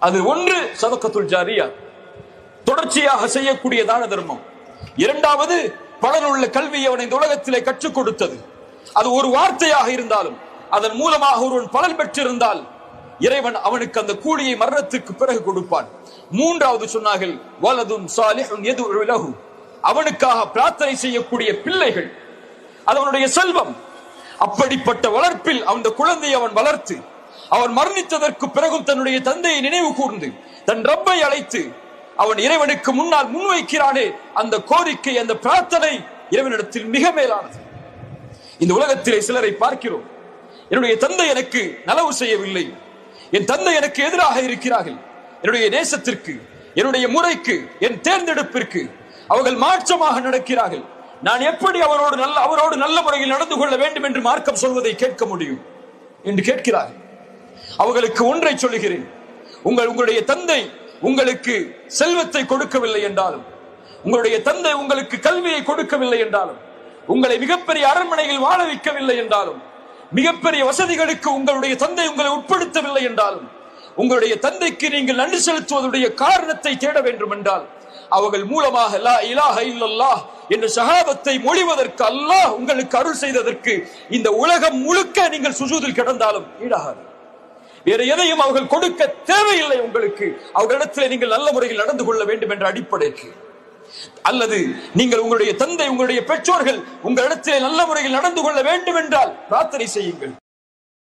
அது ஒன்று சதக்கத்துல் ஜாரியா, தொடர்ச்சியாக செய்யக்கூடிய தான தர்மம். இரண்டாவது பலனுள்ள கல்வியை அவன் இந்த உலகத்திலே கற்றுக் கொடுத்தது. அது ஒரு வார்த்தையாக இருந்தாலும் அதன் மூலமாக ஒருவன் பலன் பெற்றிருந்தால் இறைவன் அவனுக்கு அந்த கூலியை மரணத்துக்கு பிறகு கொடுப்பான். மூன்றாவது சொன்னார்கள் வலதுன் சாலிஹுன் யதுஉ லஹு, அவனுக்காக பிரார்த்தனை செய்யக்கூடிய பிள்ளைகள், அது அவனுடைய செல்வம். அப்படிப்பட்ட வளர்ப்பில் அந்த குழந்தையை அவன் வளர்த்து அவன் மரணித்ததற்கு பிறகும் தன்னுடைய தந்தையை நினைவு கூர்ந்து தன் ரப்பை அழைத்து அவன் இறைவனுக்கு முன்னால் முன்வைக்கிறானே, அந்த கோரிக்கை, அந்த பிரார்த்தனை இறைவனிடத்தில் மிக மேலானது. இந்த உலகத்திலே சிலரை பார்க்கிறோம், என்னுடைய தந்தை எனக்கு நலவு செய்யவில்லை, என் தந்தை எனக்கு எதிராக இருக்கிறார்கள், என்னுடைய நேசத்திற்கு, என்னுடைய முறைக்கு, என் தேர்ந்தெடுப்பிற்கு அவர்கள் மாற்றமாக நடக்கிறார்கள், நான் எப்படி அவரோடு நல்ல முறையில் நடந்து கொள்ள வேண்டும் என்று மார்க்கம் சொல்வதை கேட்க முடியும் என்று கேட்கிறார்கள். அவர்களுக்கு ஒன்றை சொல்லுகிறேன், உங்களுடைய தந்தை உங்களுக்கு செல்வத்தை கொடுக்கவில்லை என்றாலும், உங்களுடைய தந்தை உங்களுக்கு கல்வியை கொடுக்கவில்லை என்றாலும், உங்களை மிகப்பெரிய அரண்மனையில் வாழ வைக்கவில்லை என்றாலும், மிகப்பெரிய வசதிகளுக்கு உங்களுடைய தந்தை உங்களை உட்படுத்தவில்லை என்றாலும், உங்களுடைய தந்தைக்கு நீங்கள் நன்றி செலுத்துவதுடைய காரணத்தை தேட வேண்டும் என்றால் அவர்கள் மூலமாக லா இலாஹ இல்லல்லாஹ் என்ற ஷஹாதத்தை மொழிவதற்கு அல்லாஹ் உங்களுக்கு அருள் செய்ததற்கு இந்த உலகம் முழுக்க நீங்கள் சுஜூதில் கிடந்தாலும் ஈடாகாது. வேறு எதையும் அவர்கள் கொடுக்க தேவையில்லை உங்களுக்கு. அவர்களிடத்தில் நீங்கள் நல்ல முறையில் நடந்து கொள்ள வேண்டும் என்ற அடிப்படைக்கு, அல்லது நீங்கள் உங்களுடைய தந்தை, உங்களுடைய பெற்றோர்கள் உங்களிடத்தில் நல்ல முறையில் நடந்து கொள்ள வேண்டும் என்றால் பிரார்த்தனை செய்யுங்கள்.